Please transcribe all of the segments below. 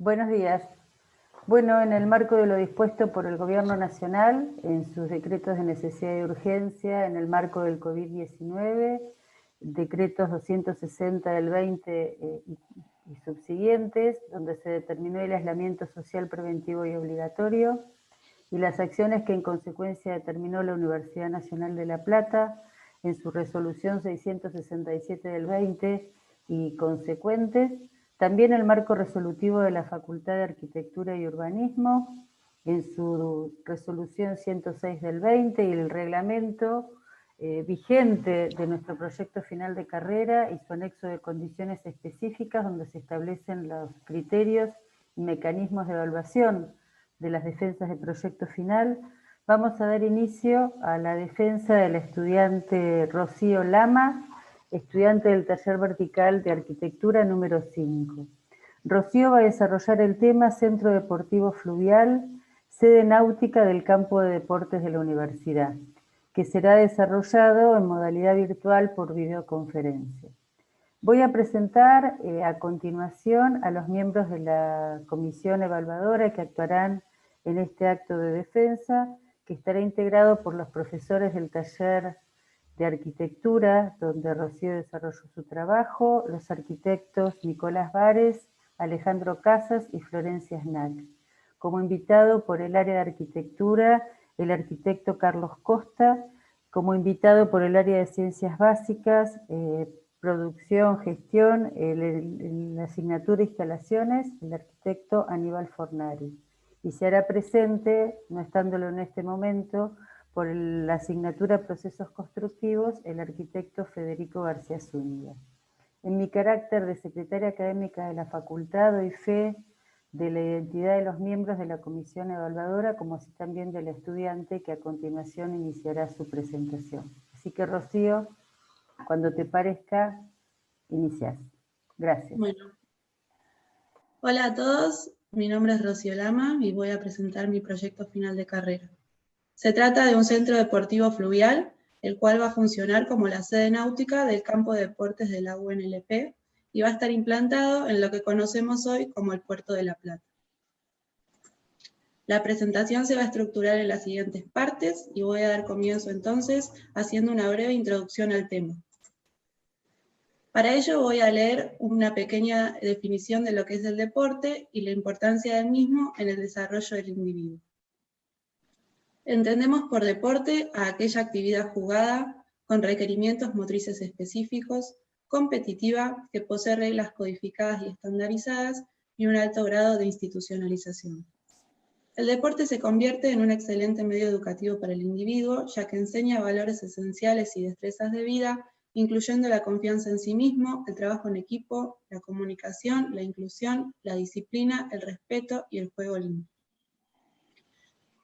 Buenos días. Bueno, en el marco de lo dispuesto por el Gobierno Nacional, en sus decretos de necesidad y urgencia, en el marco del COVID-19, decretos 260 del 20 y subsiguientes, donde se determinó el aislamiento social preventivo y obligatorio, y las acciones que en consecuencia determinó la Universidad Nacional de La Plata, en su resolución 667 del 20 y consecuentes, también el marco resolutivo de la Facultad de Arquitectura y Urbanismo, en su resolución 106 del 20 y el reglamento vigente de nuestro proyecto final de carrera y su anexo de condiciones específicas donde se establecen los criterios y mecanismos de evaluación de las defensas de proyecto final. Vamos a dar inicio a la defensa de la estudiante Rocío Lama, estudiante del taller vertical de arquitectura número 5. Rocío va a desarrollar el tema Centro Deportivo Fluvial, sede náutica del campo de deportes de la universidad, que será desarrollado en modalidad virtual por videoconferencia. Voy a presentar a continuación a los miembros de la comisión evaluadora que actuarán en este acto de defensa, que estará integrado por los profesores del taller de arquitectura, donde Rocío desarrolló su trabajo, los arquitectos Nicolás Vares, Alejandro Casas y Florencia Snack. Como invitado por el área de arquitectura, el arquitecto Carlos Costa, como invitado por el área de ciencias básicas, producción, gestión, la asignatura instalaciones, el arquitecto Aníbal Fornari. Y se hará presente, no estándolo en este momento, por la asignatura Procesos Constructivos, el arquitecto Federico García Zúñiga. En mi carácter de secretaria académica de la facultad doy fe de la identidad de los miembros de la comisión evaluadora, como así también del estudiante que a continuación iniciará su presentación. Así que, Rocío, cuando te parezca, inicias. Gracias. Bueno. Hola a todos, mi nombre es Rocío Lama y voy a presentar mi proyecto final de carrera. Se trata de un centro deportivo fluvial, el cual va a funcionar como la sede náutica del campo de deportes de la UNLP y va a estar implantado en lo que conocemos hoy como el Puerto de La Plata. La presentación se va a estructurar en las siguientes partes y voy a dar comienzo entonces haciendo una breve introducción al tema. Para ello voy a leer una pequeña definición de lo que es el deporte y la importancia del mismo en el desarrollo del individuo. Entendemos por deporte a aquella actividad jugada, con requerimientos motrices específicos, competitiva, que posee reglas codificadas y estandarizadas y un alto grado de institucionalización. El deporte se convierte en un excelente medio educativo para el individuo, ya que enseña valores esenciales y destrezas de vida, incluyendo la confianza en sí mismo, el trabajo en equipo, la comunicación, la inclusión, la disciplina, el respeto y el juego limpio.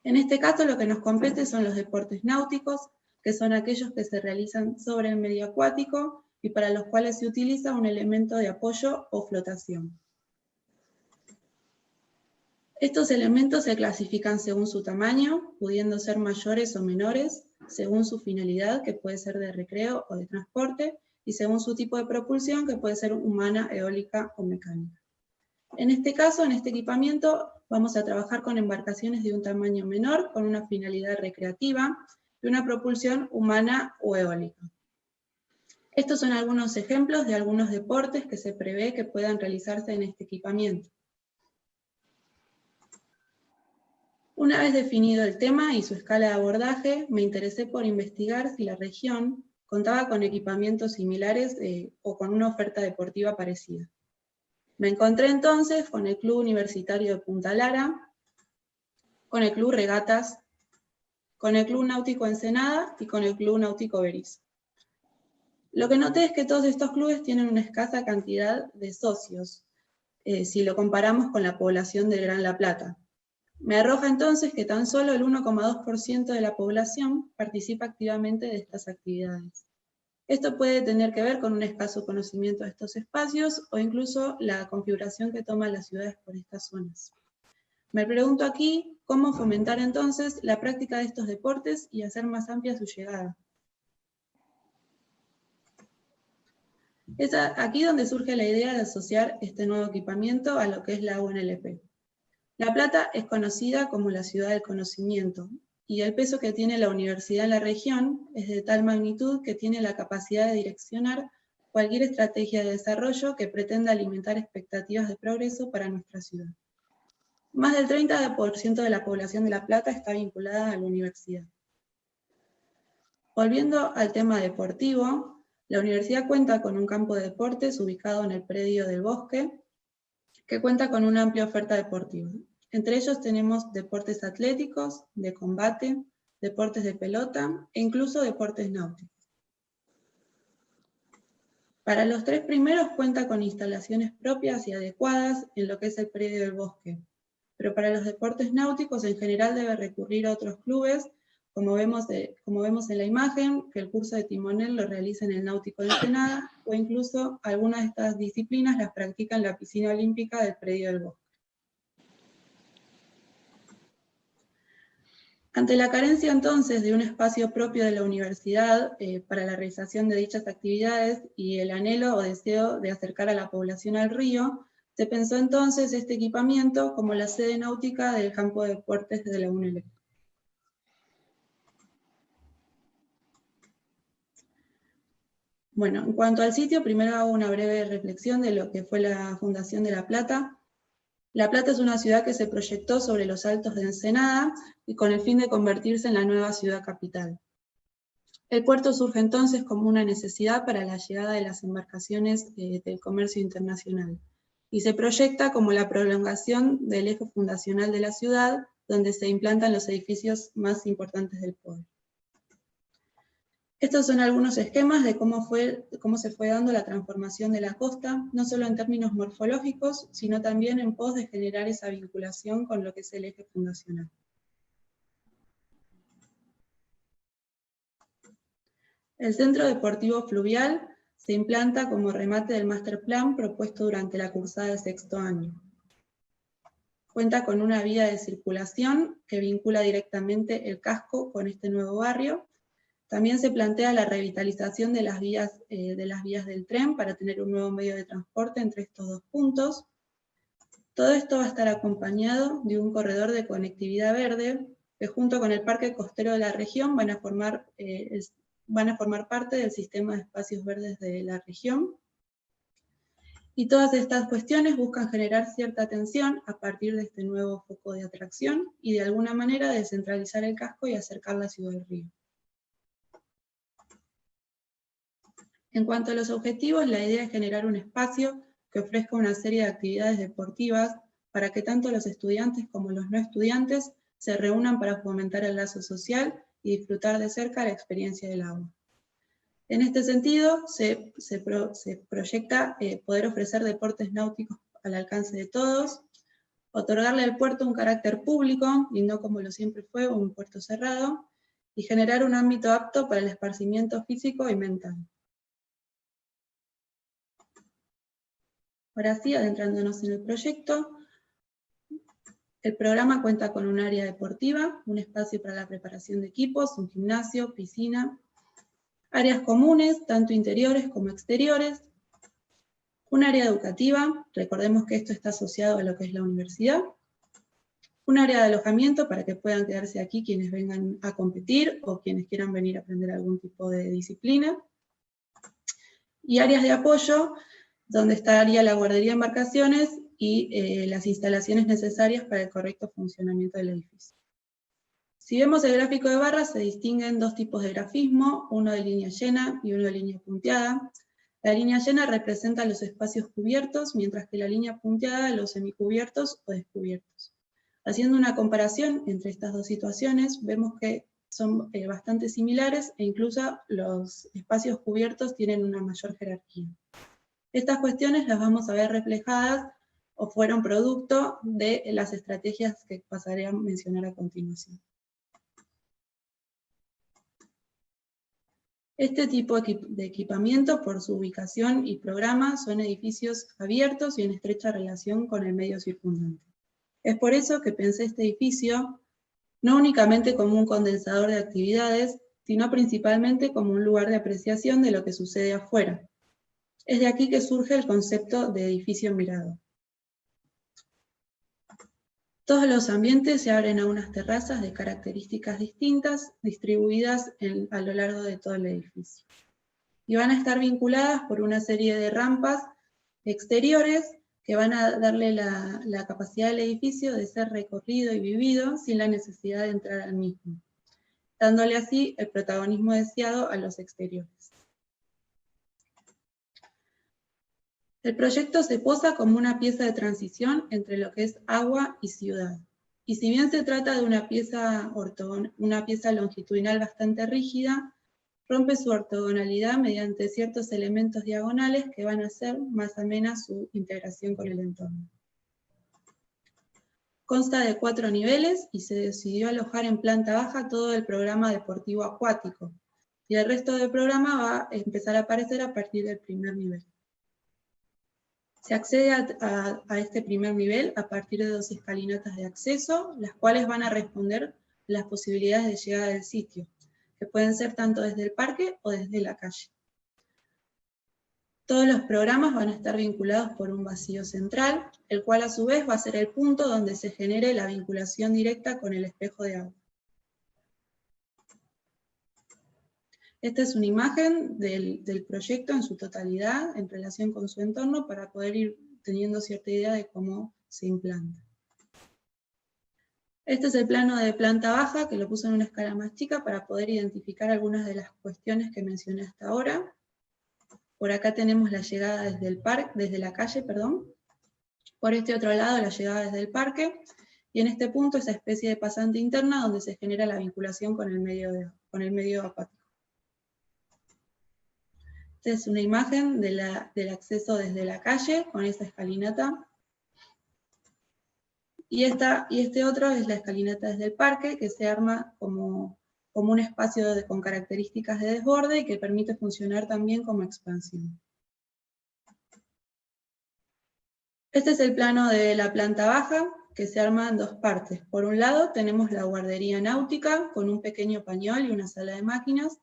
En este caso lo que nos compete son los deportes náuticos, que son aquellos que se realizan sobre el medio acuático y para los cuales se utiliza un elemento de apoyo o flotación. Estos elementos se clasifican según su tamaño, pudiendo ser mayores o menores, según su finalidad, que puede ser de recreo o de transporte, y según su tipo de propulsión, que puede ser humana, eólica o mecánica. En este caso, en este equipamiento, vamos a trabajar con embarcaciones de un tamaño menor, con una finalidad recreativa, y una propulsión humana o eólica. Estos son algunos ejemplos de algunos deportes que se prevé que puedan realizarse en este equipamiento. Una vez definido el tema y su escala de abordaje, me interesé por investigar si la región contaba con equipamientos similares o con una oferta deportiva parecida. Me encontré entonces con el Club Universitario de Punta Lara, con el Club Regatas, con el Club Náutico Ensenada y con el Club Náutico Berizo. Lo que noté es que todos estos clubes tienen una escasa cantidad de socios, si lo comparamos con la población del Gran La Plata. Me arroja entonces que tan solo el 1,2% de la población participa activamente de estas actividades. Esto puede tener que ver con un escaso conocimiento de estos espacios o incluso la configuración que toman las ciudades por estas zonas. Me pregunto aquí cómo fomentar entonces la práctica de estos deportes y hacer más amplia su llegada. Es aquí donde surge la idea de asociar este nuevo equipamiento a lo que es la UNLP. La Plata es conocida como la ciudad del conocimiento, y el peso que tiene la universidad en la región es de tal magnitud que tiene la capacidad de direccionar cualquier estrategia de desarrollo que pretenda alimentar expectativas de progreso para nuestra ciudad. Más del 30% de la población de La Plata está vinculada a la universidad. Volviendo al tema deportivo, la universidad cuenta con un campo de deportes ubicado en el predio del Bosque, que cuenta con una amplia oferta deportiva. Entre ellos tenemos deportes atléticos, de combate, deportes de pelota e incluso deportes náuticos. Para los tres primeros cuenta con instalaciones propias y adecuadas en lo que es el predio del Bosque, pero para los deportes náuticos en general debe recurrir a otros clubes, como vemos en la imagen, que el curso de timonel lo realiza en el Náutico de Ensenada, o incluso algunas de estas disciplinas las practica en la piscina olímpica del predio del Bosque. Ante la carencia entonces de un espacio propio de la universidad para la realización de dichas actividades y el anhelo o deseo de acercar a la población al río, se pensó entonces este equipamiento como la sede náutica del campo de deportes de la UNLP. Bueno, en cuanto al sitio, primero hago una breve reflexión de lo que fue la fundación de La Plata. La Plata es una ciudad que se proyectó sobre los altos de Ensenada y con el fin de convertirse en la nueva ciudad capital. El puerto surge entonces como una necesidad para la llegada de las embarcaciones del comercio internacional y se proyecta como la prolongación del eje fundacional de la ciudad, donde se implantan los edificios más importantes del pueblo. Estos son algunos esquemas de cómo se fue dando la transformación de la costa, no solo en términos morfológicos, sino también en pos de generar esa vinculación con lo que es el eje fundacional. El Centro Deportivo Fluvial se implanta como remate del Master Plan propuesto durante la cursada de sexto año. Cuenta con una vía de circulación que vincula directamente el casco con este nuevo barrio. También se plantea la revitalización de las vías del tren para tener un nuevo medio de transporte entre estos dos puntos. Todo esto va a estar acompañado de un corredor de conectividad verde que junto con el Parque Costero de la región van a formar parte del sistema de espacios verdes de la región. Y todas estas cuestiones buscan generar cierta atención a partir de este nuevo foco de atracción y de alguna manera descentralizar el casco y acercar la ciudad del río. En cuanto a los objetivos, la idea es generar un espacio que ofrezca una serie de actividades deportivas para que tanto los estudiantes como los no estudiantes se reúnan para fomentar el lazo social y disfrutar de cerca la experiencia del agua. En este sentido, se proyecta poder ofrecer deportes náuticos al alcance de todos, otorgarle al puerto un carácter público, y no como lo siempre fue, un puerto cerrado, y generar un ámbito apto para el esparcimiento físico y mental. Ahora sí, adentrándonos en el proyecto, el programa cuenta con un área deportiva, un espacio para la preparación de equipos, un gimnasio, piscina, áreas comunes, tanto interiores como exteriores, un área educativa, recordemos que esto está asociado a lo que es la universidad, un área de alojamiento para que puedan quedarse aquí quienes vengan a competir o quienes quieran venir a aprender algún tipo de disciplina, y áreas de apoyo, donde estaría la guardería de embarcaciones y las instalaciones necesarias para el correcto funcionamiento del edificio. Si vemos el gráfico de barras, se distinguen dos tipos de grafismo, uno de línea llena y uno de línea punteada. La línea llena representa los espacios cubiertos, mientras que la línea punteada los semicubiertos o descubiertos. Haciendo una comparación entre estas dos situaciones, vemos que son bastante similares e incluso los espacios cubiertos tienen una mayor jerarquía. Estas cuestiones las vamos a ver reflejadas o fueron producto de las estrategias que pasaré a mencionar a continuación. Este tipo de equipamiento, por su ubicación y programa, son edificios abiertos y en estrecha relación con el medio circundante. Es por eso que pensé este edificio no únicamente como un condensador de actividades, sino principalmente como un lugar de apreciación de lo que sucede afuera. Es de aquí que surge el concepto de edificio mirador. Todos los ambientes se abren a unas terrazas de características distintas, distribuidas a lo largo de todo el edificio. Y van a estar vinculadas por una serie de rampas exteriores que van a darle la capacidad del edificio de ser recorrido y vivido sin la necesidad de entrar al mismo, dándole así el protagonismo deseado a los exteriores. El proyecto se posa como una pieza de transición entre lo que es agua y ciudad. Y si bien se trata de una pieza longitudinal bastante rígida, rompe su ortogonalidad mediante ciertos elementos diagonales que van a hacer más amena su integración con el entorno. Consta de 4 niveles y se decidió alojar en planta baja todo el programa deportivo acuático, y el resto del programa va a empezar a aparecer a partir del primer nivel. Se accede a este primer nivel a partir de 2 escalinatas de acceso, las cuales van a responder las posibilidades de llegada del sitio, que pueden ser tanto desde el parque o desde la calle. Todos los programas van a estar vinculados por un vacío central, el cual a su vez va a ser el punto donde se genere la vinculación directa con el espejo de agua. Esta es una imagen del proyecto en su totalidad en relación con su entorno para poder ir teniendo cierta idea de cómo se implanta. Este es el plano de planta baja, que lo puse en una escala más chica para poder identificar algunas de las cuestiones que mencioné hasta ahora. Por acá tenemos la llegada desde la calle. Por este otro lado la llegada desde el parque, y en este punto esa especie de pasante interna donde se genera la vinculación con el medio acuático. Esta es una imagen del acceso desde la calle con esa escalinata. Y este otro es la escalinata desde el parque, que se arma como un espacio con características de desborde y que permite funcionar también como expansión. Este es el plano de la planta baja, que se arma en 2 partes. Por un lado tenemos la guardería náutica, con un pequeño pañol y una sala de máquinas.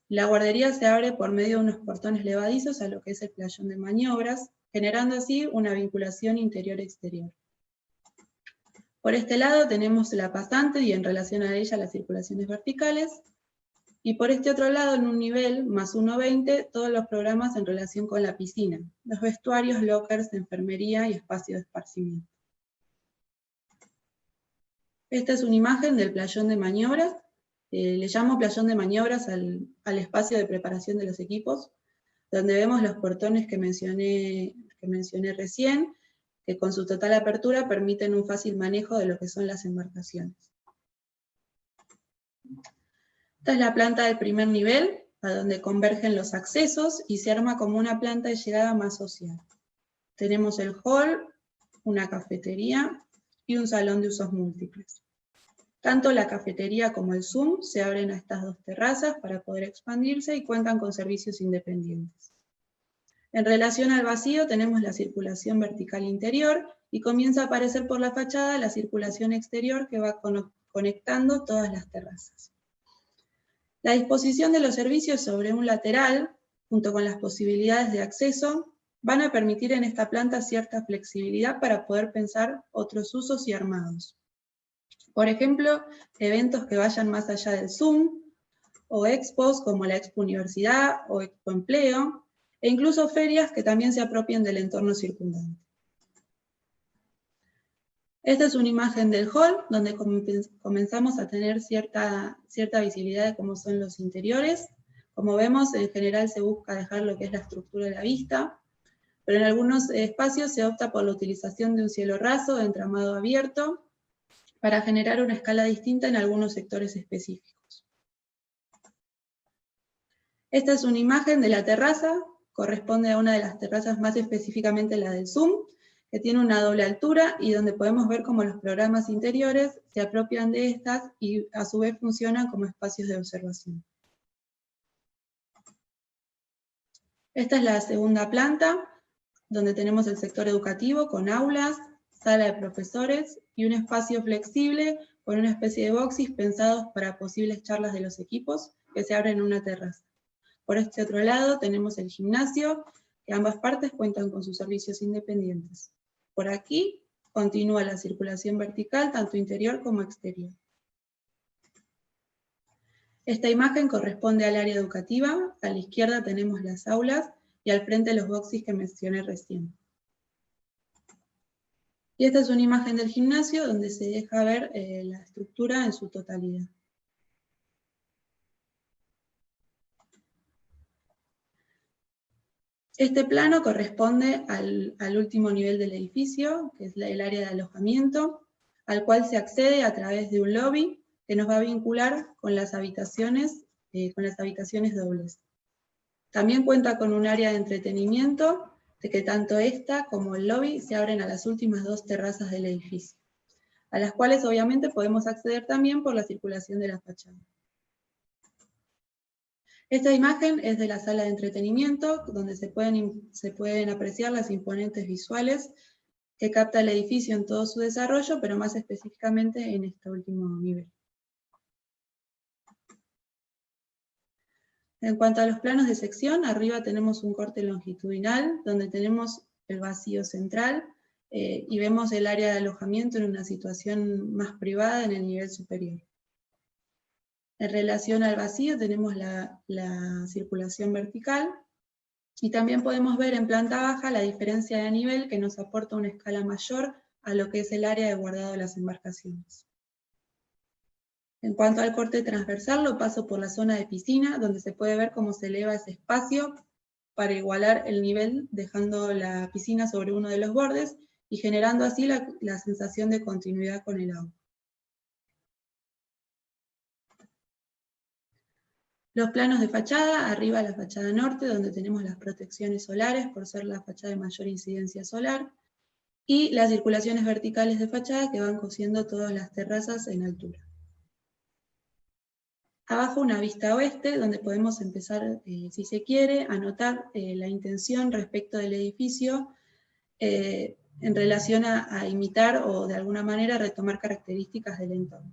La guardería se abre por medio de unos portones levadizos a lo que es el playón de maniobras, generando así una vinculación interior-exterior. Por este lado tenemos la pasante y en relación a ella las circulaciones verticales, y por este otro lado, en un nivel más 1.20, todos los programas en relación con la piscina, los vestuarios, lockers, enfermería y espacio de esparcimiento. Esta es una imagen del playón de maniobras. Le llamo playón de maniobras al espacio de preparación de los equipos, donde vemos los portones que mencioné recién, que con su total apertura permiten un fácil manejo de lo que son las embarcaciones. Esta es la planta del primer nivel, a donde convergen los accesos y se arma como una planta de llegada más social. Tenemos el hall, una cafetería y un salón de usos múltiples. Tanto la cafetería como el Zoom se abren a estas 2 terrazas para poder expandirse y cuentan con servicios independientes. En relación al vacío tenemos la circulación vertical interior y comienza a aparecer por la fachada la circulación exterior que va conectando todas las terrazas. La disposición de los servicios sobre un lateral, junto con las posibilidades de acceso, van a permitir en esta planta cierta flexibilidad para poder pensar otros usos y armados. Por ejemplo, eventos que vayan más allá del Zoom, o expos como la Expo Universidad o Expo Empleo, e incluso ferias que también se apropien del entorno circundante. Esta es una imagen del hall, donde comenzamos a tener cierta visibilidad de cómo son los interiores. Como vemos, en general se busca dejar lo que es la estructura de la vista, pero en algunos espacios se opta por la utilización de un cielo raso, de entramado abierto, para generar una escala distinta en algunos sectores específicos. Esta es una imagen de la terraza, corresponde a una de las terrazas, más específicamente la del Zoom, que tiene una doble altura y donde podemos ver cómo los programas interiores se apropian de estas y a su vez funcionan como espacios de observación. Esta es la segunda planta, donde tenemos el sector educativo con aulas, sala de profesores y un espacio flexible con una especie de boxes pensados para posibles charlas de los equipos que se abren en una terraza. Por este otro lado tenemos el gimnasio, que ambas partes cuentan con sus servicios independientes. Por aquí continúa la circulación vertical, tanto interior como exterior. Esta imagen corresponde al área educativa, a la izquierda tenemos las aulas y al frente los boxes que mencioné recién. Y esta es una imagen del gimnasio donde se deja ver la estructura en su totalidad. Este plano corresponde al último nivel del edificio, que es el área de alojamiento, al cual se accede a través de un lobby que nos va a vincular con las habitaciones dobles. También cuenta con un área de entretenimiento, de que tanto esta como el lobby se abren a las últimas dos terrazas del edificio, a las cuales obviamente podemos acceder también por la circulación de la fachada. Esta imagen es de la sala de entretenimiento, donde se pueden apreciar las imponentes visuales que capta el edificio en todo su desarrollo, pero más específicamente en este último nivel. En cuanto a los planos de sección, arriba tenemos un corte longitudinal, donde tenemos el vacío central, y vemos el área de alojamiento en una situación más privada en el nivel superior. En relación al vacío tenemos la circulación vertical, y también podemos ver en planta baja la diferencia de nivel que nos aporta una escala mayor a lo que es el área de guardado de las embarcaciones. En cuanto al corte transversal, lo paso por la zona de piscina, donde se puede ver cómo se eleva ese espacio para igualar el nivel, dejando la piscina sobre uno de los bordes y generando así la sensación de continuidad con el agua. Los planos de fachada, arriba la fachada norte, donde tenemos las protecciones solares, por ser la fachada de mayor incidencia solar, y las circulaciones verticales de fachada que van cosiendo todas las terrazas en altura. Abajo una vista oeste, donde podemos empezar, si se quiere, a notar la intención respecto del edificio en relación a imitar o de alguna manera retomar características del entorno.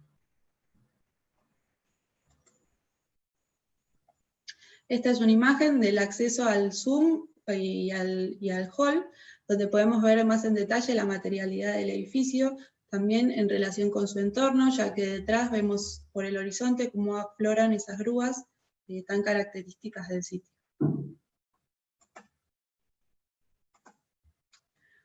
Esta es una imagen del acceso al Zoom y al hall, donde podemos ver más en detalle la materialidad del edificio, también en relación con su entorno, ya que detrás vemos por el horizonte cómo afloran esas grúas tan características del sitio.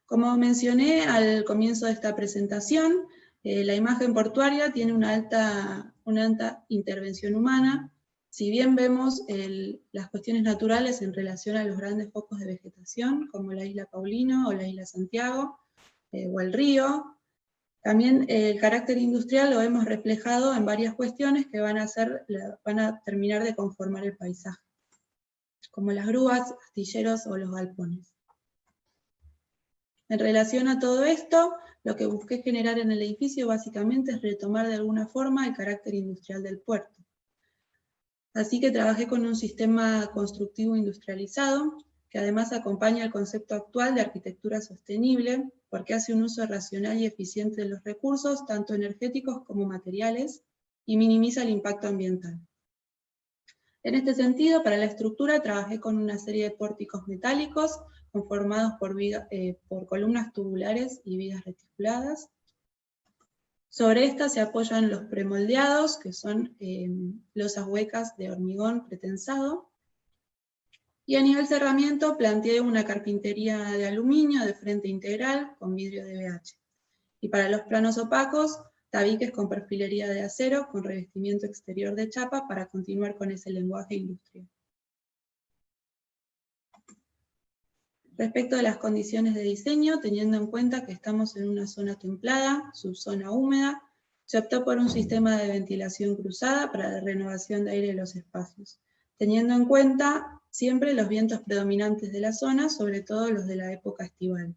Como mencioné al comienzo de esta presentación, la imagen portuaria tiene una alta intervención humana. Si bien vemos las cuestiones naturales en relación a los grandes focos de vegetación, como la isla Paulino o la isla Santiago, o el río, también el carácter industrial lo hemos reflejado en varias cuestiones que van a terminar de conformar el paisaje, como las grúas, astilleros o los galpones. En relación a todo esto, lo que busqué generar en el edificio básicamente es retomar de alguna forma el carácter industrial del puerto. Así que trabajé con un sistema constructivo industrializado, que además acompaña el concepto actual de arquitectura sostenible, porque hace un uso racional y eficiente de los recursos, tanto energéticos como materiales, y minimiza el impacto ambiental. En este sentido, para la estructura trabajé con una serie de pórticos metálicos, conformados por columnas tubulares y vigas reticuladas. Sobre estas se apoyan los premoldeados, que son losas huecas de hormigón pretensado. Y a nivel cerramiento planteé una carpintería de aluminio de frente integral con vidrio de BH. Y para los planos opacos, tabiques con perfilería de acero con revestimiento exterior de chapa para continuar con ese lenguaje industrial. Respecto a las condiciones de diseño, teniendo en cuenta que estamos en una zona templada, subzona húmeda, se optó por un sistema de ventilación cruzada para la renovación de aire de los espacios, teniendo en cuenta siempre los vientos predominantes de la zona, sobre todo los de la época estival.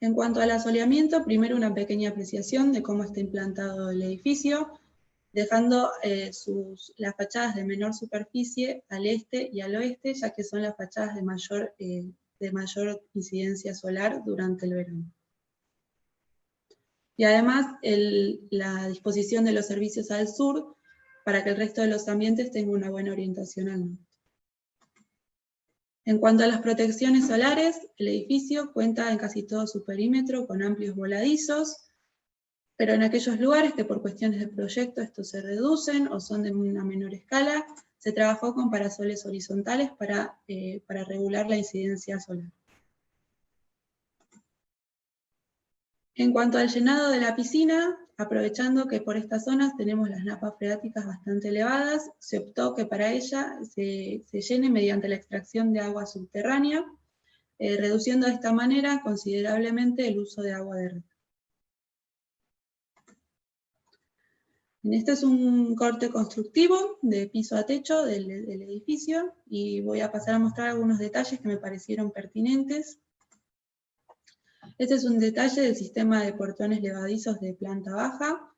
En cuanto al asoleamiento, primero una pequeña apreciación de cómo está implantado el edificio, dejando las fachadas de menor superficie al este y al oeste, ya que son las fachadas de mayor incidencia solar durante el verano. Y además la disposición de los servicios al sur para que el resto de los ambientes tenga una buena orientación al norte. En cuanto a las protecciones solares, el edificio cuenta en casi todo su perímetro con amplios voladizos, pero en aquellos lugares que por cuestiones de proyecto estos se reducen o son de una menor escala, se trabajó con parasoles horizontales para regular la incidencia solar. En cuanto al llenado de la piscina, aprovechando que por estas zonas tenemos las napas freáticas bastante elevadas, se optó que para ella se llene mediante la extracción de agua subterránea, reduciendo de esta manera considerablemente el uso de agua de red. Este es un corte constructivo de piso a techo del edificio y voy a pasar a mostrar algunos detalles que me parecieron pertinentes. Este es un detalle del sistema de portones levadizos de planta baja,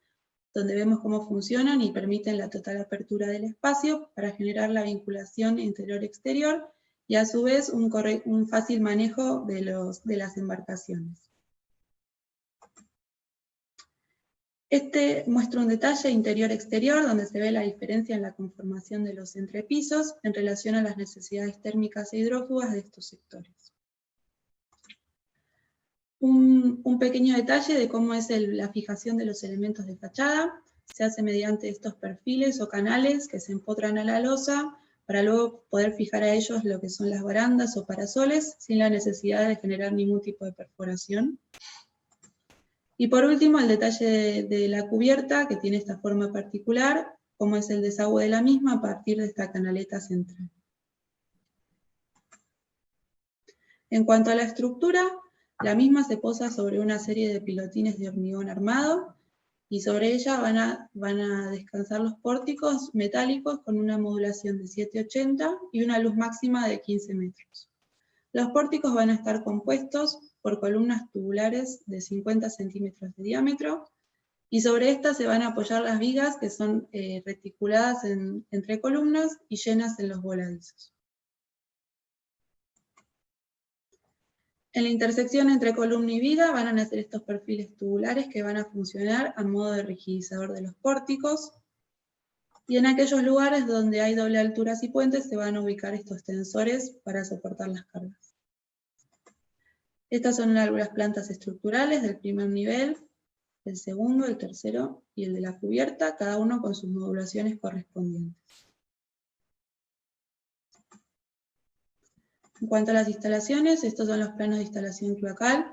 donde vemos cómo funcionan y permiten la total apertura del espacio para generar la vinculación interior-exterior y a su vez un fácil manejo de las embarcaciones. Este muestra un detalle interior-exterior donde se ve la diferencia en la conformación de los entrepisos en relación a las necesidades térmicas e hidrófugas de estos sectores. Un pequeño detalle de cómo es la fijación de los elementos de fachada. Se hace mediante estos perfiles o canales que se empotran a la losa para luego poder fijar a ellos lo que son las barandas o parasoles sin la necesidad de generar ningún tipo de perforación. Y por último, el detalle de la cubierta, que tiene esta forma particular, como es el desagüe de la misma a partir de esta canaleta central. En cuanto a la estructura, la misma se posa sobre una serie de pilotines de hormigón armado, y sobre ella van a descansar los pórticos metálicos con una modulación de 780 y una luz máxima de 15 metros. Los pórticos van a estar compuestos por columnas tubulares de 50 centímetros de diámetro, y sobre estas se van a apoyar las vigas que son reticuladas entre columnas y llenas en los voladizos. En la intersección entre columna y viga van a nacer estos perfiles tubulares que van a funcionar a modo de rigidizador de los pórticos, y en aquellos lugares donde hay doble alturas y puentes se van a ubicar estos tensores para soportar las cargas. Estas son algunas plantas estructurales del primer nivel, el segundo, el tercero y el de la cubierta, cada uno con sus modulaciones correspondientes. En cuanto a las instalaciones, estos son los planos de instalación cloacal.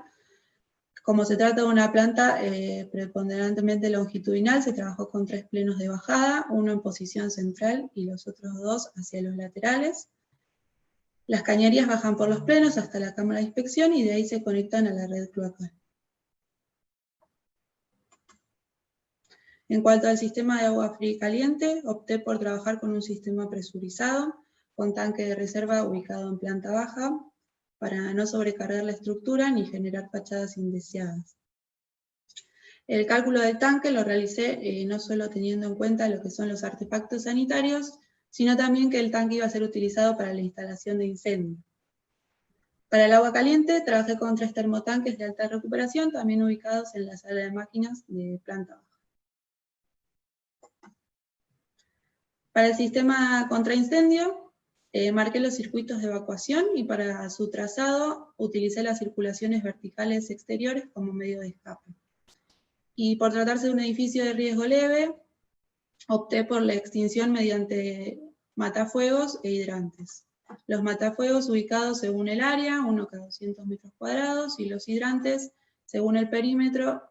Como se trata de una planta preponderantemente longitudinal, se trabajó con 3 plenos de bajada, uno en posición central y los otros 2 hacia los laterales. Las cañerías bajan por los plenos hasta la cámara de inspección y de ahí se conectan a la red cloacal. En cuanto al sistema de agua fría y caliente, opté por trabajar con un sistema presurizado, con tanque de reserva ubicado en planta baja, para no sobrecargar la estructura ni generar fachadas indeseadas. El cálculo del tanque lo realicé no solo teniendo en cuenta lo que son los artefactos sanitarios, sino también que el tanque iba a ser utilizado para la instalación de incendio. Para el agua caliente trabajé con 3 termotanques de alta recuperación, también ubicados en la sala de máquinas de planta baja. Para el sistema contra incendio, marqué los circuitos de evacuación y para su trazado utilicé las circulaciones verticales exteriores como medio de escape. Y por tratarse de un edificio de riesgo leve, opté por la extinción mediante matafuegos e hidrantes. Los matafuegos ubicados según el área, uno cada 200 metros cuadrados, y los hidrantes según el perímetro,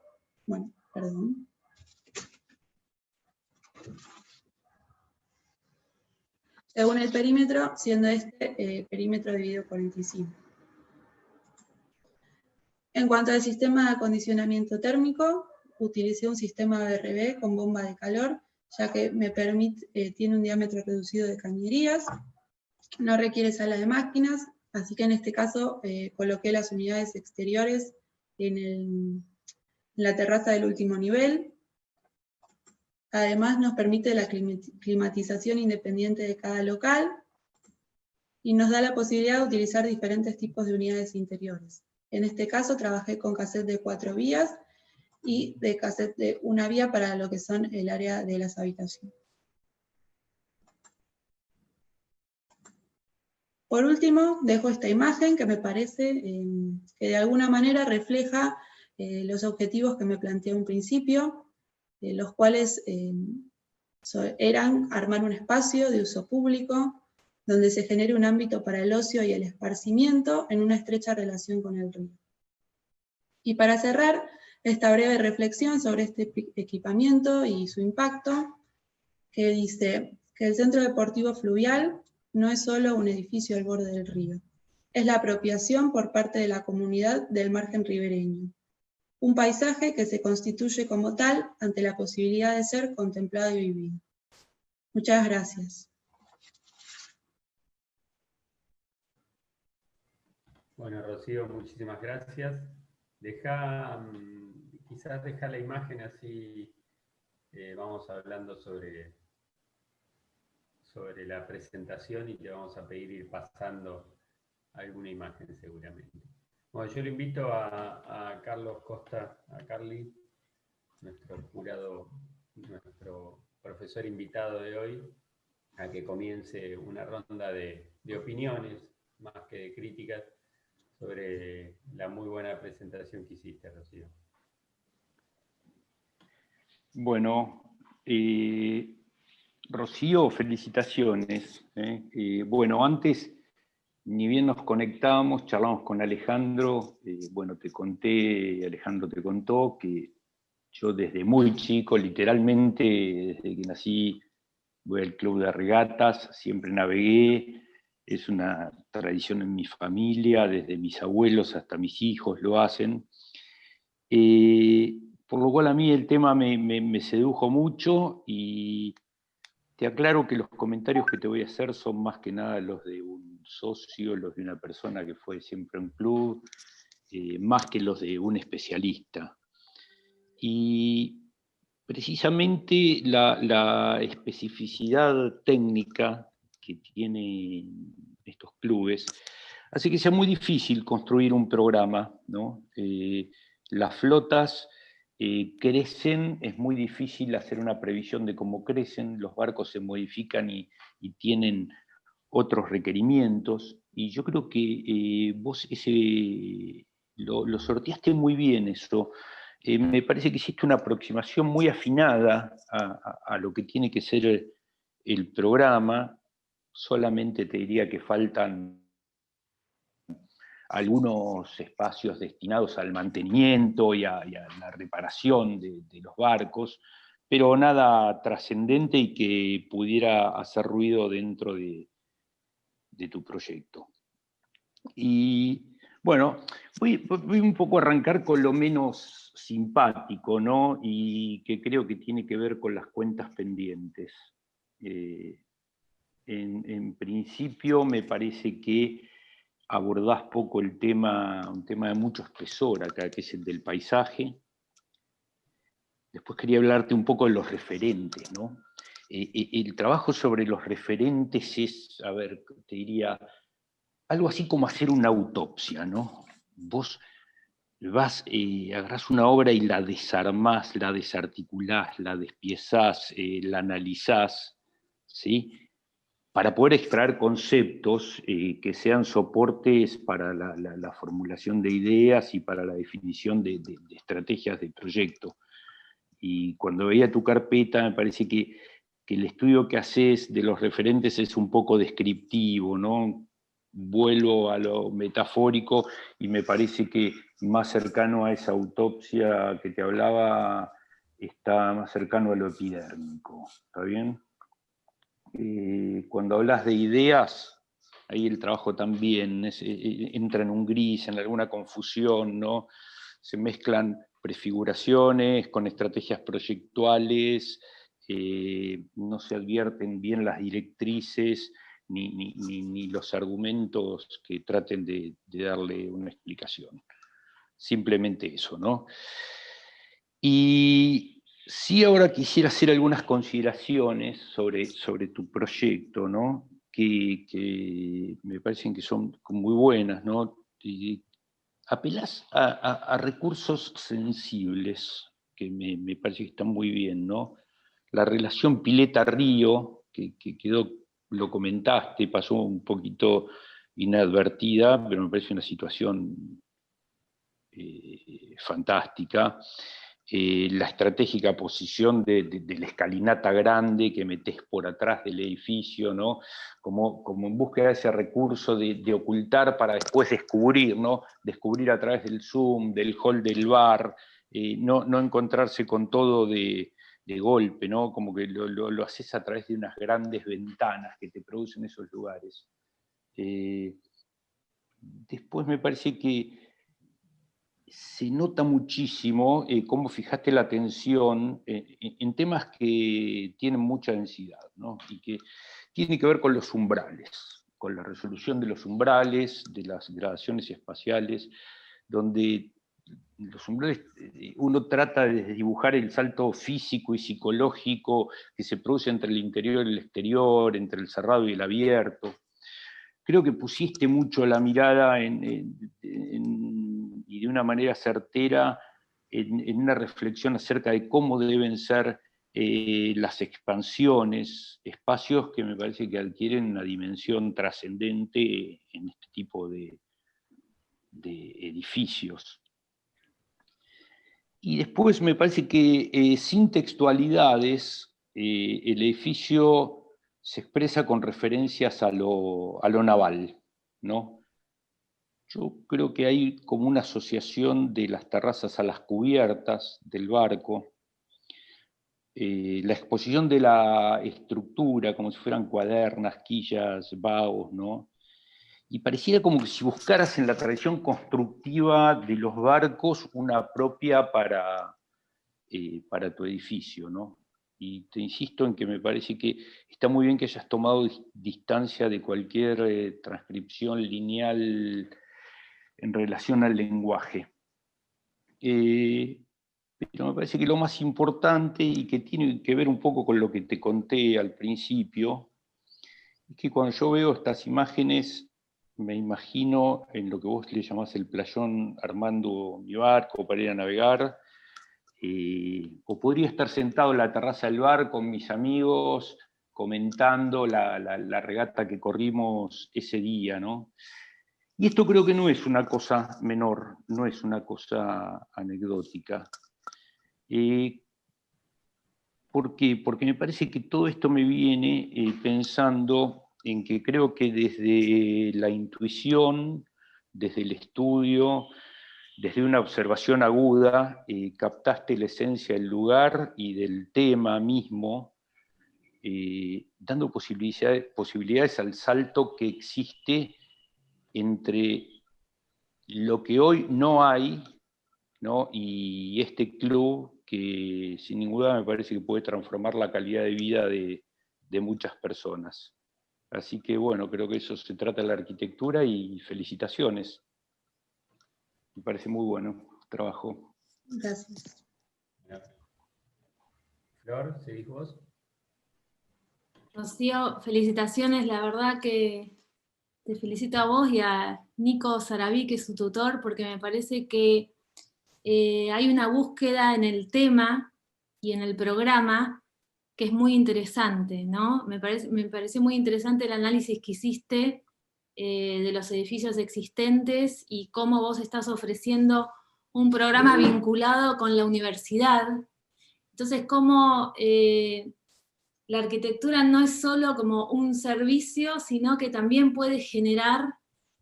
según el perímetro, siendo este perímetro dividido por 25. En cuanto al sistema de acondicionamiento térmico, utilicé un sistema BRB con bomba de calor, ya que tiene un diámetro reducido de cañerías, no requiere sala de máquinas, así que en este caso coloqué las unidades exteriores en la terraza del último nivel. Además nos permite la climatización independiente de cada local y nos da la posibilidad de utilizar diferentes tipos de unidades interiores. En este caso trabajé con cassette de 4 vías y de cassette de 1 vía para lo que son el área de las habitaciones. Por último, dejo esta imagen que me parece que de alguna manera refleja los objetivos que me planteé a un principio, los cuales eran armar un espacio de uso público, donde se genere un ámbito para el ocio y el esparcimiento en una estrecha relación con el río. Y para cerrar esta breve reflexión sobre este equipamiento y su impacto, que dice que el Centro Deportivo Fluvial no es solo un edificio al borde del río, es la apropiación por parte de la comunidad del margen ribereño, un paisaje que se constituye como tal ante la posibilidad de ser contemplado y vivido. Muchas gracias. Bueno, Rocío, muchísimas gracias. Quizás deja la imagen así, vamos hablando sobre la presentación y te vamos a pedir ir pasando alguna imagen seguramente. Bueno, yo le invito a Carlos Costa, a Carly, nuestro jurado, nuestro profesor invitado de hoy, a que comience una ronda de opiniones, más que de críticas, sobre la muy buena presentación que hiciste, Rocío. Bueno, Rocío, felicitaciones. Bueno, antes, ni bien nos conectábamos, charlamos con Alejandro. Bueno, te conté, Alejandro te contó que yo desde muy chico, literalmente, desde que nací, voy al club de regatas, siempre navegué. Es una tradición en mi familia, desde mis abuelos hasta mis hijos lo hacen. Por lo cual a mí el tema me sedujo mucho y te aclaro que los comentarios que te voy a hacer son más que nada los de un socio, los de una persona que fue siempre a un club, más que los de un especialista. Y precisamente la especificidad técnica que tienen estos clubes hace que sea muy difícil construir un programa, ¿no? Las flotas crecen, es muy difícil hacer una previsión de cómo crecen, los barcos se modifican y tienen otros requerimientos, y yo creo que vos lo sorteaste muy bien eso. Me parece que hiciste una aproximación muy afinada a lo que tiene que ser el programa. Solamente te diría que faltan algunos espacios destinados al mantenimiento y a la reparación de los barcos, pero nada trascendente y que pudiera hacer ruido dentro de tu proyecto. Y bueno, voy un poco a arrancar con lo menos simpático, ¿no? Y que creo que tiene que ver con las cuentas pendientes. En principio me parece que abordás poco un tema de mucho espesor acá, que es el del paisaje. Después quería hablarte un poco de los referentes, ¿no? El trabajo sobre los referentes es, a ver, te diría, algo así como hacer una autopsia, ¿no? Vos agarrás una obra y la desarmás, la desarticulás, la despiezás, la analizás, ¿sí? Para poder extraer conceptos que sean soportes para la formulación de ideas y para la definición de estrategias de proyecto. Y cuando veía tu carpeta, me parece que el estudio que haces de los referentes es un poco descriptivo, ¿no? Vuelvo a lo metafórico y me parece que más cercano a esa autopsia que te hablaba, está más cercano a lo epidérmico, ¿está bien? Cuando hablas de ideas, ahí el trabajo también entra en un gris, en alguna confusión, ¿no? Se mezclan prefiguraciones con estrategias proyectuales, no se advierten bien las directrices ni los argumentos que traten de darle una explicación. Simplemente eso, ¿no? Y sí, ahora quisiera hacer algunas consideraciones sobre tu proyecto, ¿no? Que me parecen que son muy buenas, ¿no? Apelás a recursos sensibles, que me parece que están muy bien, ¿no? La relación pileta-río, que quedó, lo comentaste, pasó un poquito inadvertida, pero me parece una situación fantástica. La estratégica posición de la escalinata grande que metés por atrás del edificio, ¿no? Como en búsqueda de ese recurso de ocultar para después descubrir, ¿no? Descubrir a través del Zoom, del hall del bar, no encontrarse con todo de golpe, ¿no? Como que lo haces a través de unas grandes ventanas que te producen esos lugares. Después me parece que se nota muchísimo cómo fijaste la atención en temas que tienen mucha densidad, ¿no? Y que tiene que ver con los umbrales, con la resolución de los umbrales, de las gradaciones espaciales, donde los umbrales, uno trata de dibujar el salto físico y psicológico que se produce entre el interior y el exterior, entre el cerrado y el abierto. Creo que pusiste mucho la mirada y de una manera certera en una reflexión acerca de cómo deben ser las expansiones, espacios que me parece que adquieren una dimensión trascendente en este tipo de edificios. Y después me parece que sin textualidades el edificio se expresa con referencias a lo naval, ¿no? Yo creo que hay como una asociación de las terrazas a las cubiertas del barco, la exposición de la estructura, como si fueran cuadernas, quillas, baos, ¿no? Y pareciera como que si buscaras en la tradición constructiva de los barcos una propia para tu edificio, ¿no? Y te insisto en que me parece que está muy bien que hayas tomado distancia de cualquier transcripción lineal en relación al lenguaje. Pero me parece que lo más importante, y que tiene que ver un poco con lo que te conté al principio, es que cuando yo veo estas imágenes, me imagino en lo que vos le llamás el playón armando mi barco para ir a navegar, o podría estar sentado en la terraza del bar con mis amigos comentando la regata que corrimos ese día, ¿no? Y esto creo que no es una cosa menor, no es una cosa anecdótica. ¿Por qué? Porque me parece que todo esto me viene pensando en que creo que desde la intuición, desde el estudio, desde una observación aguda, captaste la esencia del lugar y del tema mismo, dando posibilidades al salto que existe entre lo que hoy no hay, ¿no? Y este club que sin ninguna duda me parece que puede transformar la calidad de vida de muchas personas. Así que bueno, creo que eso se trata de la arquitectura y felicitaciones. Me parece muy bueno el trabajo. Gracias. Flor, ¿seguís vos? Rocío, felicitaciones, la verdad que te felicito a vos y a Nico Sarabí, que es su tutor, porque me parece que hay una búsqueda en el tema y en el programa que es muy interesante, ¿no? Me pareció muy interesante el análisis que hiciste de los edificios existentes y cómo vos estás ofreciendo un programa vinculado con la universidad. Entonces, cómo la arquitectura no es solo como un servicio, sino que también puede generar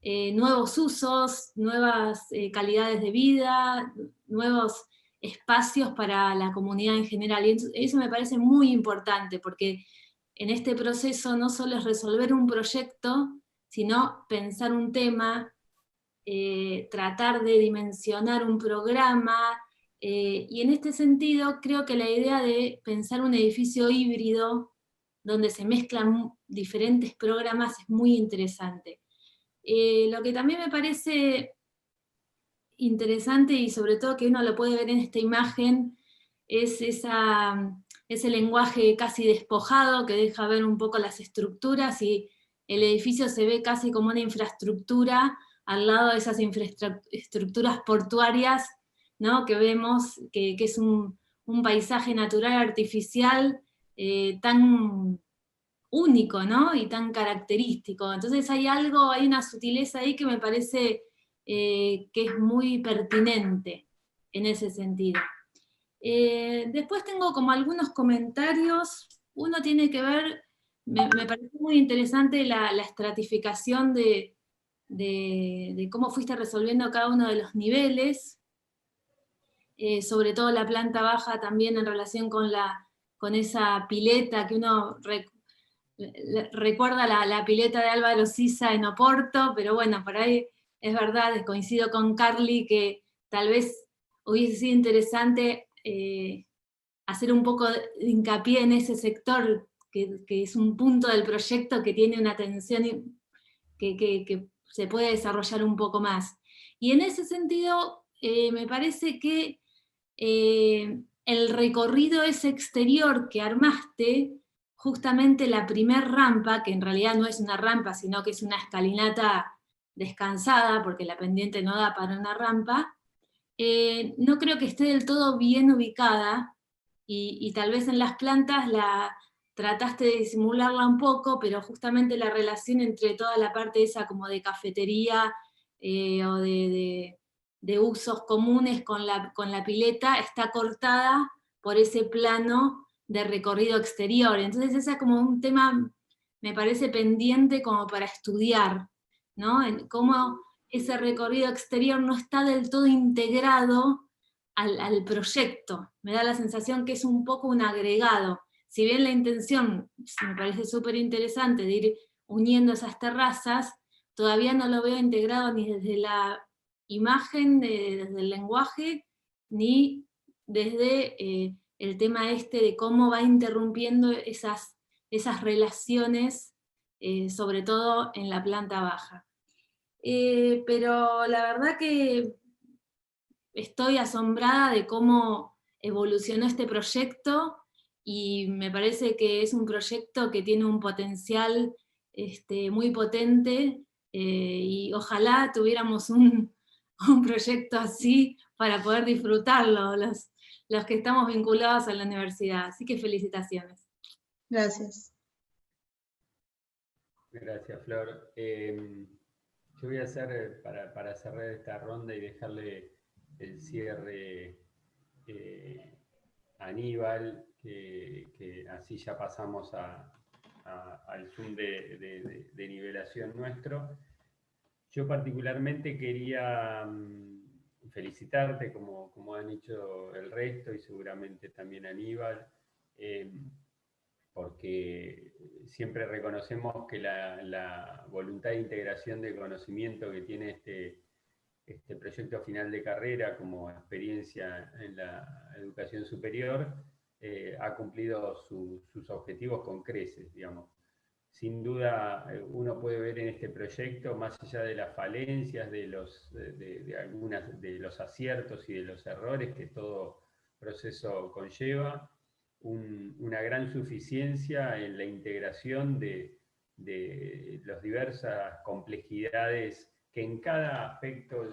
nuevos usos, nuevas calidades de vida, nuevos espacios para la comunidad en general. Y eso me parece muy importante, porque en este proceso no solo es resolver un proyecto, sino pensar un tema, tratar de dimensionar un programa, y en este sentido creo que la idea de pensar un edificio híbrido donde se mezclan diferentes programas es muy interesante. Lo que también me parece interesante, y sobre todo que uno lo puede ver en esta imagen, es ese lenguaje casi despojado que deja ver un poco las estructuras, y el edificio se ve casi como una infraestructura al lado de esas infraestructuras portuarias, ¿no? Que vemos que es un paisaje natural artificial tan único, ¿no? Y tan característico. Entonces hay algo, hay una sutileza ahí que me parece que es muy pertinente en ese sentido. Después tengo como algunos comentarios. Uno tiene que ver, me parece muy interesante la estratificación de cómo fuiste resolviendo cada uno de los niveles, sobre todo la planta baja también en relación con esa pileta que uno recuerda la pileta de Álvaro Siza en Oporto, pero bueno, por ahí es verdad, coincido con Carly que tal vez hubiese sido interesante hacer un poco de hincapié en ese sector, que es un punto del proyecto que tiene una tensión que se puede desarrollar un poco más. Y en ese sentido, me parece que el recorrido ese exterior que armaste, justamente la primer rampa, que en realidad no es una rampa, sino que es una escalinata descansada, porque la pendiente no da para una rampa, no creo que esté del todo bien ubicada, y tal vez en las plantas trataste de disimularla un poco, pero justamente la relación entre toda la parte esa como de cafetería o de usos comunes con la pileta está cortada por ese plano de recorrido exterior. Entonces ese es como un tema, me parece pendiente como para estudiar, ¿no? En cómo ese recorrido exterior no está del todo integrado al proyecto. Me da la sensación que es un poco un agregado. Si bien la intención me parece súper interesante de ir uniendo esas terrazas, todavía no lo veo integrado ni desde la imagen, desde el lenguaje, ni desde el tema de cómo va interrumpiendo esas relaciones, sobre todo en la planta baja. Pero la verdad que estoy asombrada de cómo evolucionó este proyecto, y me parece que es un proyecto que tiene un potencial muy potente, y ojalá tuviéramos un proyecto así para poder disfrutarlo los que estamos vinculados a la universidad. Así que felicitaciones. Gracias. Gracias, Flor. Yo voy a hacer, para cerrar esta ronda y dejarle el cierre a Aníbal, que así ya pasamos al Zoom de nivelación nuestro. Yo particularmente quería felicitarte, como han hecho el resto, y seguramente también Aníbal, porque siempre reconocemos que la voluntad de integración de conocimiento que tiene este proyecto final de carrera como experiencia en la educación superior ha cumplido sus objetivos con creces, digamos. Sin duda, uno puede ver en este proyecto, más allá de las falencias, de los aciertos y de los errores que todo proceso conlleva, una gran suficiencia en la integración de las diversas complejidades que en cada aspecto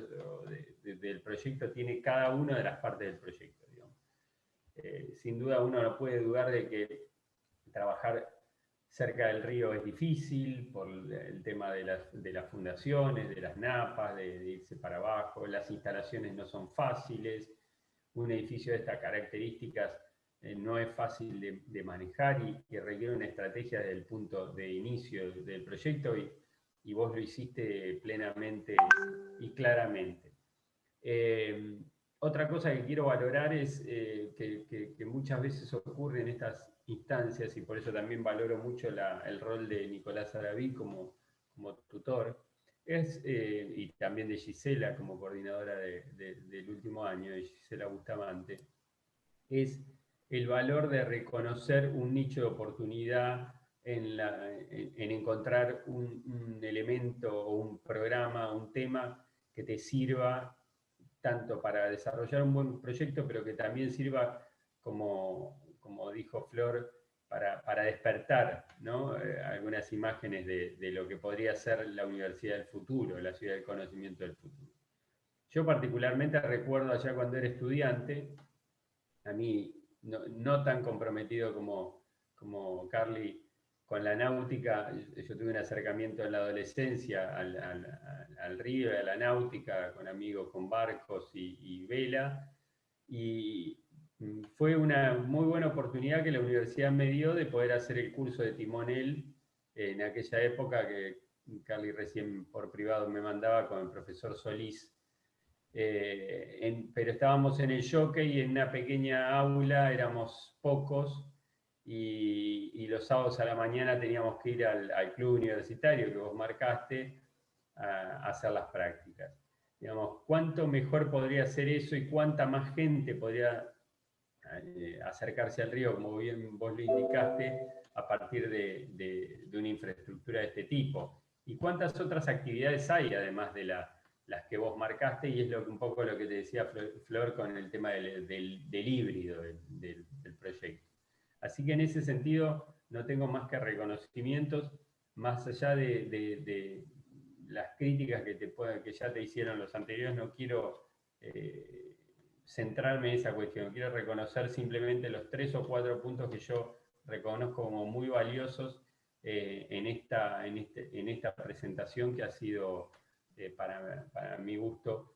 del proyecto tiene cada una de las partes del proyecto, digamos. Sin duda uno no puede dudar de que trabajar cerca del río es difícil por el tema de las fundaciones, de las napas, de irse para abajo, las instalaciones no son fáciles, un edificio de estas características no es fácil de manejar y requiere una estrategia desde el punto de inicio del proyecto, y vos lo hiciste plenamente y claramente. Otra cosa que quiero valorar es que muchas veces ocurre en estas instancias, y por eso también valoro mucho el rol de Nicolás Sarabí como tutor, y también de Gisela como coordinadora del último año, de Gisela Bustamante, es el valor de reconocer un nicho de oportunidad en encontrar un elemento o un programa, un tema que te sirva tanto para desarrollar un buen proyecto, pero que también sirva, como dijo Flor, para despertar, ¿no? Algunas imágenes de lo que podría ser la universidad del futuro, la ciudad del conocimiento del futuro. Yo particularmente recuerdo allá cuando era estudiante, a mí no tan comprometido como Carly, con la náutica, yo tuve un acercamiento en la adolescencia al río y a la náutica, con amigos con barcos y vela, y fue una muy buena oportunidad que la universidad me dio de poder hacer el curso de timonel en aquella época que Carly recién por privado me mandaba con el profesor Solís. Pero estábamos en el jockey en una pequeña aula, éramos pocos, y los sábados a la mañana teníamos que ir al club universitario que vos marcaste a hacer las prácticas. Digamos, ¿cuánto mejor podría ser eso y cuánta más gente podría acercarse al río, como bien vos lo indicaste, a partir de una infraestructura de este tipo? ¿Y cuántas otras actividades hay, además de las que vos marcaste? Y es un poco lo que te decía Flor con el tema del híbrido del proyecto. Así que en ese sentido no tengo más que reconocimientos, más allá de las críticas que ya te hicieron los anteriores. No quiero centrarme en esa cuestión, quiero reconocer simplemente los 3 o 4 puntos que yo reconozco como muy valiosos en esta presentación, que ha sido para mi gusto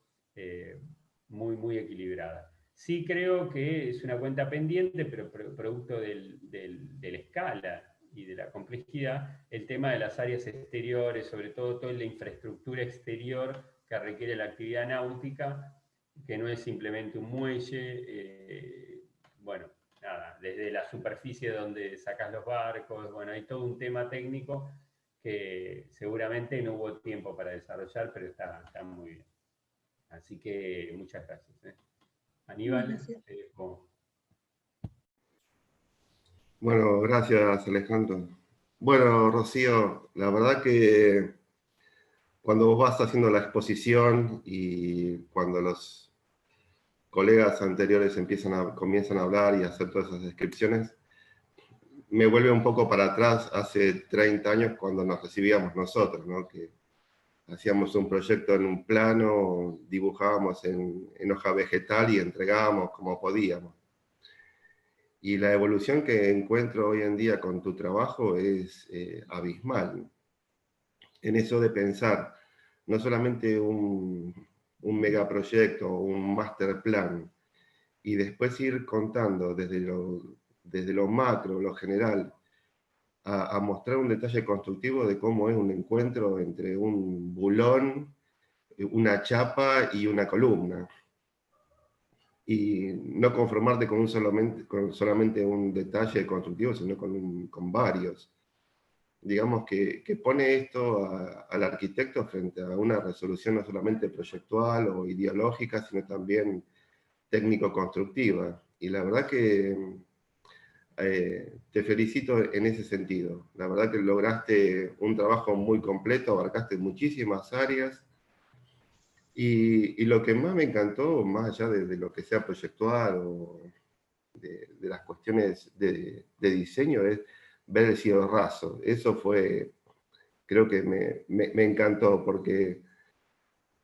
muy, muy equilibrada. Sí creo que es una cuenta pendiente, pero producto de la escala y de la complejidad, el tema de las áreas exteriores, sobre todo toda la infraestructura exterior que requiere la actividad náutica, que no es simplemente un muelle, bueno, nada, desde la superficie donde sacas los barcos, bueno, hay todo un tema técnico que seguramente no hubo tiempo para desarrollar, pero está muy bien. Así que muchas gracias. Aníbal, te dejo. Bueno, gracias Alejandro. Bueno, Rocío, la verdad que cuando vos vas haciendo la exposición y cuando los colegas anteriores comienzan a hablar y a hacer todas esas descripciones, me vuelve un poco para atrás hace 30 años cuando nos recibíamos nosotros, ¿no? Que hacíamos un proyecto en un plano, dibujábamos en hoja vegetal y entregábamos como podíamos. Y la evolución que encuentro hoy en día con tu trabajo es abismal. En eso de pensar no solamente un megaproyecto o un master plan, y después ir contando desde lo macro, lo general, a mostrar un detalle constructivo de cómo es un encuentro entre un bulón, una chapa y una columna. Y no conformarte con solamente un detalle constructivo, sino con varios. Digamos que pone esto al arquitecto frente a una resolución no solamente proyectual o ideológica, sino también técnico-constructiva. Y la verdad que te felicito en ese sentido. La verdad que lograste un trabajo muy completo, abarcaste muchísimas áreas. Y lo que más me encantó, más allá de lo que sea proyectual o de las cuestiones de diseño, es ver el cielo raso. Eso fue, creo que me encantó, porque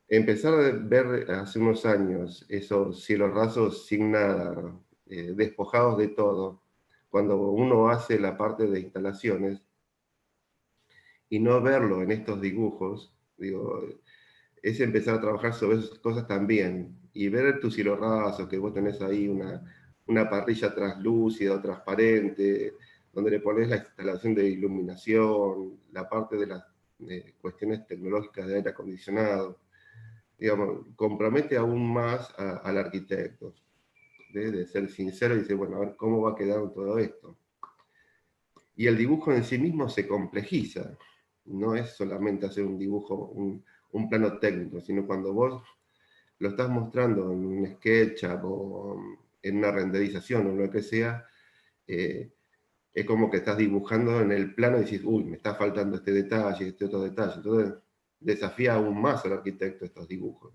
empezar a ver hace unos años esos cielos rasos sin nada, despojados de todo, cuando uno hace la parte de instalaciones, y no verlo en estos dibujos, digo, es empezar a trabajar sobre esas cosas también, y ver tus hilos rasos, que vos tenés ahí una parrilla translúcida o transparente, donde le pones la instalación de iluminación, la parte de las cuestiones tecnológicas de aire acondicionado, digamos, compromete aún más al arquitecto, de ser sincero y decir, bueno, a ver cómo va a quedar todo esto. Y el dibujo en sí mismo se complejiza, no es solamente hacer un dibujo, un plano técnico, sino cuando vos lo estás mostrando en un SketchUp o en una renderización o lo que sea, es como que estás dibujando en el plano y dices, uy, me está faltando este detalle, este otro detalle. Entonces desafía aún más al arquitecto estos dibujos.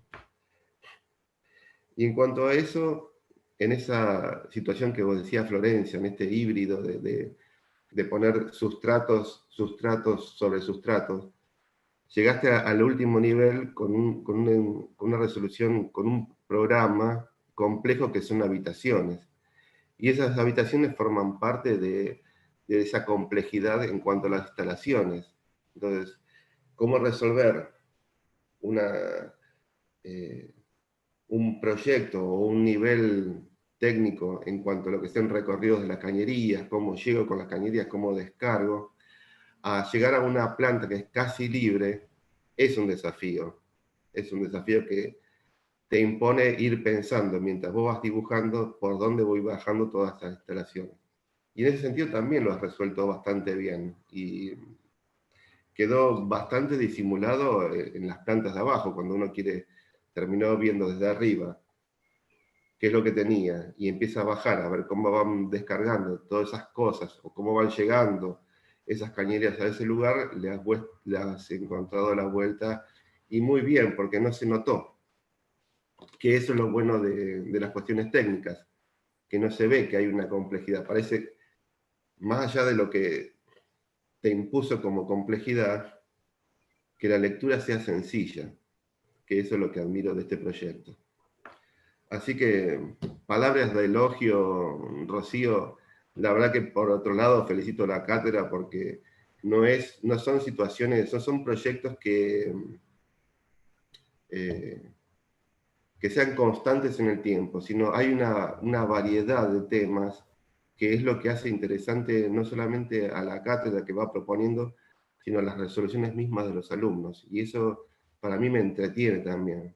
Y en cuanto a eso, en esa situación que vos decías, Florencia, en este híbrido de poner sustratos sobre sustratos, llegaste al último nivel con una resolución, con un programa complejo que son habitaciones. Y esas habitaciones forman parte de esa complejidad en cuanto a las instalaciones. Entonces, ¿cómo resolver un proyecto o un nivel técnico en cuanto a lo que sean recorridos de las cañerías, cómo llego con las cañerías, cómo descargo, a llegar a una planta que es casi libre, es un desafío. Es un desafío que te impone ir pensando, mientras vos vas dibujando, por dónde voy bajando todas estas instalaciones. Y en ese sentido también lo has resuelto bastante bien. Y quedó bastante disimulado en las plantas de abajo, cuando uno terminó viendo desde arriba qué es lo que tenía, y empieza a bajar, a ver cómo van descargando todas esas cosas, o cómo van llegando esas cañerías a ese lugar, le has encontrado la vuelta, y muy bien, porque no se notó. Que eso es lo bueno de las cuestiones técnicas, que no se ve que hay una complejidad. Parece, más allá de lo que te impuso como complejidad, que la lectura sea sencilla, que eso es lo que admiro de este proyecto. Así que, palabras de elogio, Rocío. La verdad que, por otro lado, felicito a la cátedra, porque no son situaciones, son proyectos que sean constantes en el tiempo, sino hay una variedad de temas que es lo que hace interesante no solamente a la cátedra que va proponiendo, sino a las resoluciones mismas de los alumnos. Y eso para mí me entretiene también.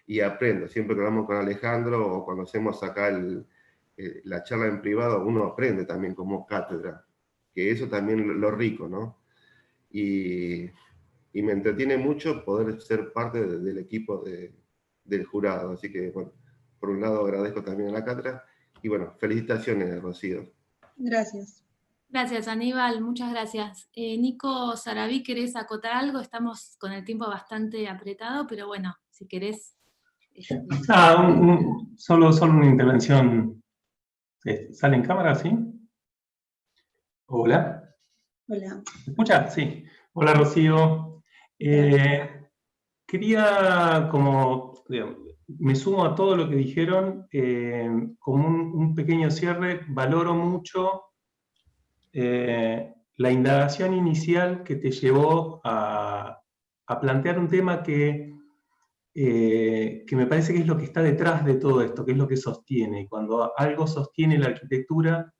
Y aprendo. Siempre que hablamos con Alejandro o cuando hacemos acá la charla en privado, uno aprende también como cátedra, que eso también lo rico, ¿no? Y me entretiene mucho poder ser parte del equipo del jurado. Así que, bueno, por un lado agradezco también a la cátedra, y bueno, felicitaciones, Rocío. Gracias. Gracias, Aníbal, muchas gracias. Nico Sarabí, ¿querés acotar algo? Estamos con el tiempo bastante apretado, pero bueno, si querés... Solo una intervención. ¿Sale en cámara, sí? Hola. Hola. ¿Me escucha? Sí. Hola, Rocío. Quería, me sumo a todo lo que dijeron, como un pequeño cierre. Valoro mucho la indagación inicial que te llevó a plantear un tema que me parece que es lo que está detrás de todo esto, que es lo que sostiene. Y cuando algo sostiene la arquitectura,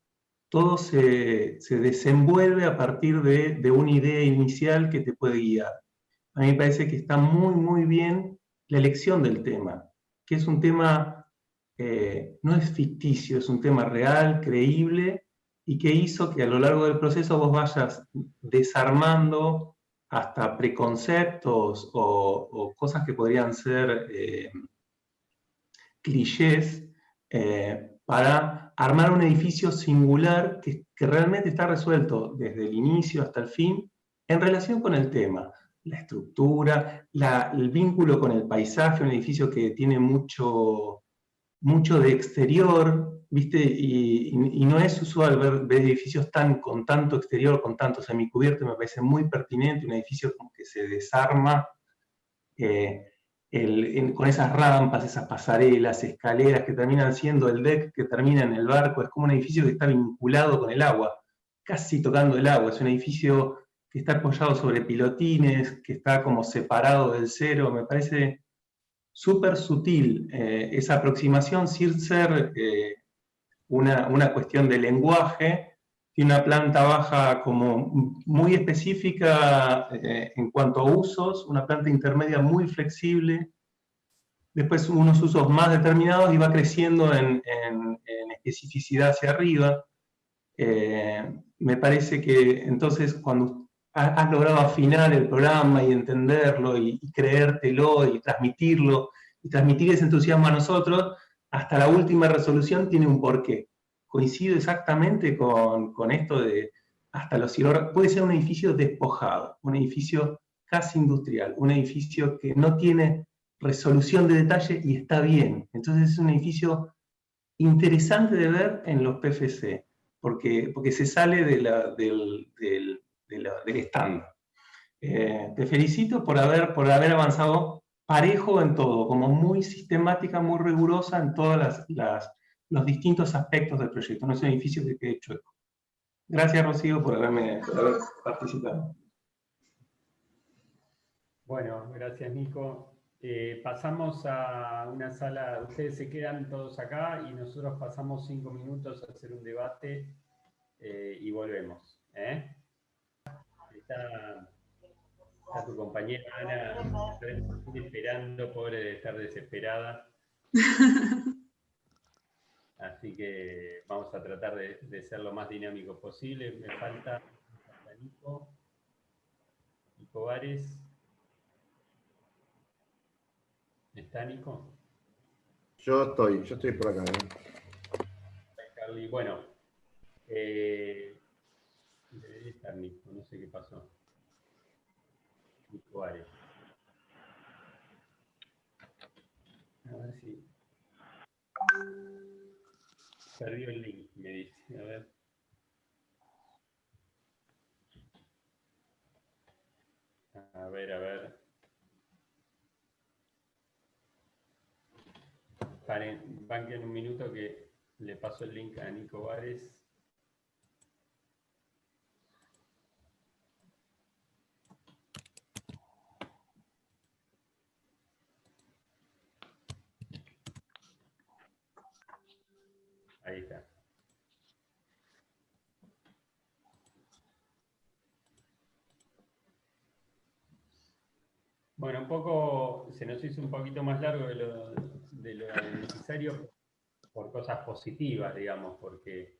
todo se desenvuelve a partir de una idea inicial que te puede guiar. A mí me parece que está muy, muy bien la elección del tema, que es un tema, no es ficticio, es un tema real, creíble, y que hizo que a lo largo del proceso vos vayas desarmando hasta preconceptos o cosas que podrían ser clichés, para armar un edificio singular que realmente está resuelto desde el inicio hasta el fin en relación con el tema. La estructura, el vínculo con el paisaje, un edificio que tiene mucho de exterior, ¿viste? Y no es usual ver edificios con tanto exterior, con tanto semicubierto. Me parece muy pertinente, un edificio como que se desarma con esas rampas, esas pasarelas, escaleras que terminan siendo el deck que termina en el barco. Es como un edificio que está vinculado con el agua, casi tocando el agua. Es un edificio que está apoyado sobre pilotines, que está como separado del cero. Me parece súper sutil esa aproximación, sin ser una cuestión de lenguaje. Tiene una planta baja como muy específica en cuanto a usos, una planta intermedia muy flexible, después unos usos más determinados y va creciendo en especificidad hacia arriba. Me parece que entonces cuando has logrado afinar el programa y entenderlo y creértelo y transmitir ese entusiasmo a nosotros, hasta la última resolución tiene un porqué. Coincido exactamente con esto de hasta los silor. Puede ser un edificio despojado, un edificio casi industrial, un edificio que no tiene resolución de detalle y está bien. Entonces es un edificio interesante de ver en los PFC, porque se sale del estándar. Te felicito por haber avanzado parejo en todo, como muy sistemática, muy rigurosa en todos los distintos aspectos del proyecto. No es un edificio que quede chueco. Gracias, Rocío, por haber participado. Bueno, gracias, Nico. Pasamos a una sala, ustedes se quedan todos acá y nosotros pasamos 5 minutos a hacer un debate y volvemos. Está tu compañera Ana esperando, pobre de estar desesperada. Así que vamos a tratar de ser lo más dinámico posible. Me falta Nico Vares. ¿Está Nico? Yo estoy por acá. Carly, bueno. Debería estar Nico, no sé qué pasó. Nico Vares. A ver si... Perdió el link, me dice. A ver. A ver. Banquen un minuto que le paso el link a Nico Vares. Ahí está. Bueno, un poco, se nos hizo un poquito más largo de lo necesario por cosas positivas, digamos, porque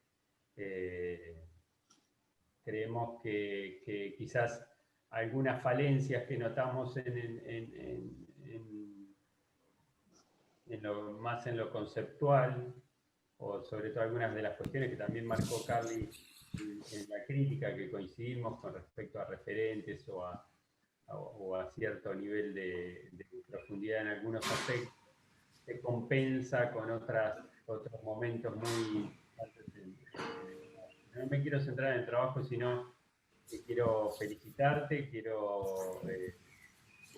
creemos que quizás algunas falencias que notamos más en lo conceptual, o sobre todo algunas de las cuestiones que también marcó Carly en la crítica, que coincidimos con respecto a referentes o a cierto nivel de profundidad en algunos aspectos, se compensa con otros momentos muy... No me quiero centrar en el trabajo, sino que quiero felicitarte, quiero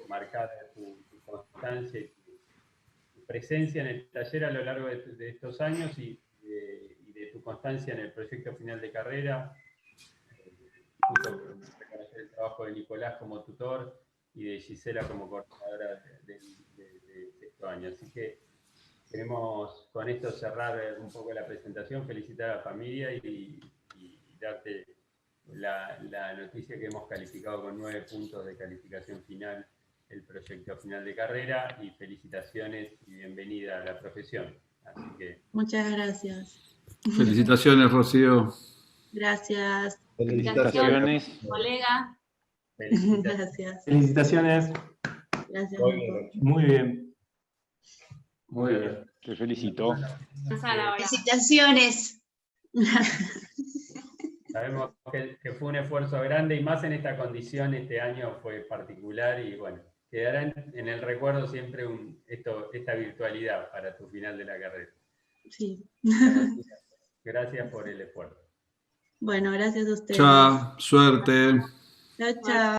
marcar tu constancia y tu presencia en el taller a lo largo de estos años y de tu constancia en el proyecto final de carrera, justo reconocer el trabajo de Nicolás como tutor y de Gisela como coordinadora de sexto año. Así que queremos con esto cerrar un poco la presentación, felicitar a la familia y darte la noticia que hemos calificado con 9 puntos de calificación final el proyecto final de carrera, y felicitaciones y bienvenida a la profesión. Así que... Muchas gracias. Felicitaciones, Rocío. Gracias. Felicitaciones, colega. Gracias. Felicitaciones. Gracias, Nico. Muy bien. Muy bien, te felicito. Felicitaciones. Sabemos que fue un esfuerzo grande y más en esta condición este año fue particular y bueno, quedará en el recuerdo siempre esta virtualidad para tu final de la carrera. Sí. Gracias por el esfuerzo. Bueno, gracias a ustedes. Chao, suerte. Chao, chao.